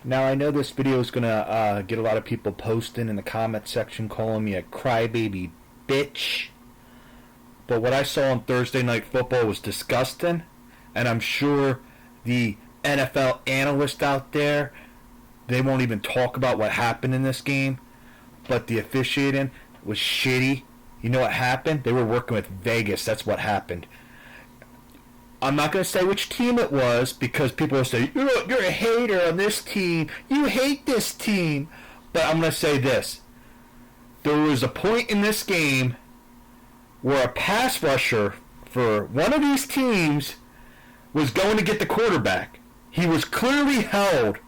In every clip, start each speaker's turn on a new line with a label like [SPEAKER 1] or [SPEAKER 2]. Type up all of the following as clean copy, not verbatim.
[SPEAKER 1] Now, I know this video is going to get a lot of people posting in the comment section calling me a crybaby bitch. But what I saw on Thursday Night Football was disgusting. And I'm sure the NFL analysts out there, they won't even talk about what happened in this game. But the officiating was shitty. You know what happened? They were working with Vegas. That's what happened. I'm not going to say which team it was because people will say, you're a hater on this team. You hate this team. But I'm going to say this. There was a point in this game where a pass rusher for one of these teams was going to get the quarterback. He was clearly held,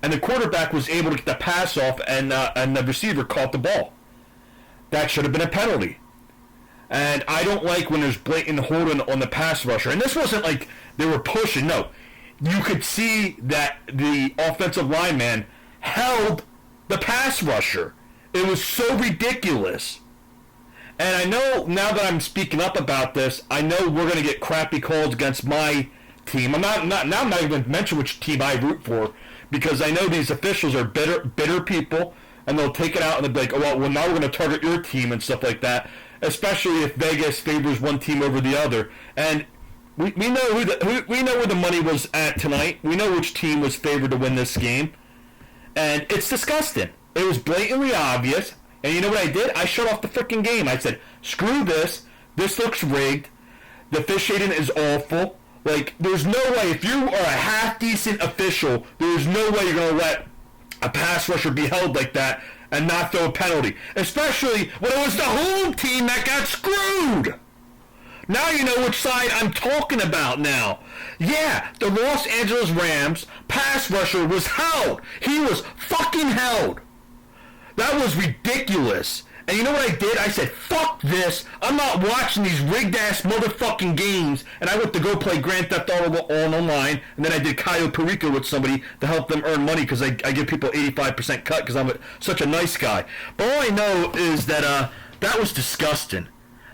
[SPEAKER 1] and the quarterback was able to get the pass off, and the receiver caught the ball. That should have been a penalty. And I don't like when there's blatant holding on the pass rusher. And this wasn't like they were pushing. No. You could see that the offensive lineman held the pass rusher. It was so ridiculous. And I know now that I'm speaking up about this, I know we're going to get crappy calls against my team. I'm not even going to mention which team I root for because I know these officials are bitter people, and they'll take it out and they'll be like, oh, well, now we're going to target your team and stuff like that. Especially if Vegas favors one team over the other, and we know we know where the money was at tonight. We know which team was favored to win this game, and it's disgusting. It was blatantly obvious, and you know what I did? I shut off the freaking game. I said, "Screw this! This looks rigged. The officiating is awful. Like, there's no way if you are a half decent official, there's no way you're gonna let a pass rusher be held like that." And not throw a penalty. Especially when it was the home team that got screwed. Now you know which side I'm talking about now. Yeah, the Los Angeles Rams pass rusher was held. He was fucking held. That was ridiculous. And you know what I did? I said, fuck this. I'm not watching these rigged-ass motherfucking games. And I went to go play Grand Theft Auto online. And then I did Cayo Perico with somebody to help them earn money because I give people 85% cut because I'm such a nice guy. But all I know is that that was disgusting.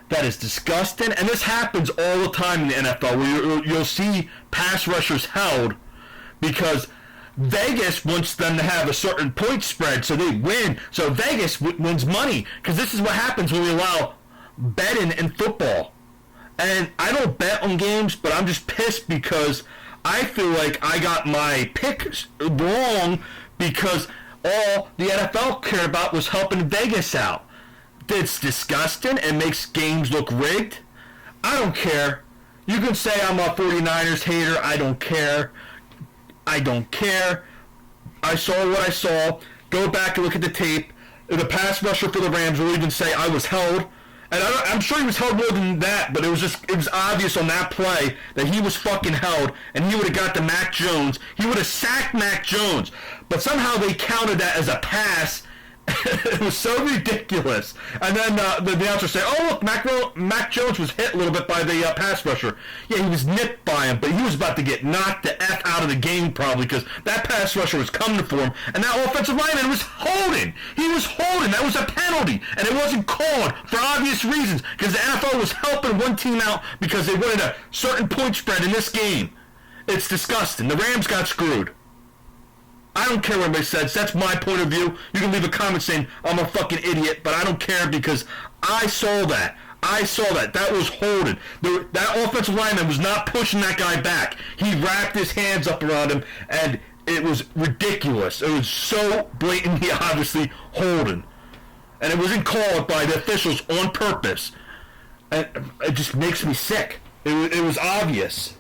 [SPEAKER 1] That is disgusting. And this happens all the time in the NFL where you'll see pass rushers held because Vegas wants them to have a certain point spread so they win. So Vegas wins money because this is what happens when we allow betting in football. And I don't bet on games, but I'm just pissed because I feel like I got my picks wrong because all the NFL cared about was helping Vegas out. It's disgusting and makes games look rigged. I don't care. You can say I'm a 49ers hater. I don't care. I don't care. I saw what I saw. Go back and look at the tape. The pass rusher for the Rams will even say I was held. And I'm sure he was held more than that, but it was obvious on that play that he was fucking held, and he would have got to Mac Jones. He would have sacked Mac Jones. But somehow they counted that as a pass. It was so ridiculous. And then the announcer said, oh, look, Mac Jones was hit a little bit by the pass rusher. Yeah, he was nipped by him, but he was about to get knocked the F out of the game probably because that pass rusher was coming for him, and that offensive lineman was holding. He was holding. That was a penalty, and it wasn't called for obvious reasons because the NFL was helping one team out because they wanted a certain point spread in this game. It's disgusting. The Rams got screwed. I don't care what anybody says. That's my point of view. You can leave a comment saying I'm a fucking idiot, but I don't care because I saw that. That was holding. That offensive lineman was not pushing that guy back. He wrapped his hands up around him, and it was ridiculous. It was so blatantly, obviously, holding. And it wasn't called by the officials on purpose. And it just makes me sick. It was obvious.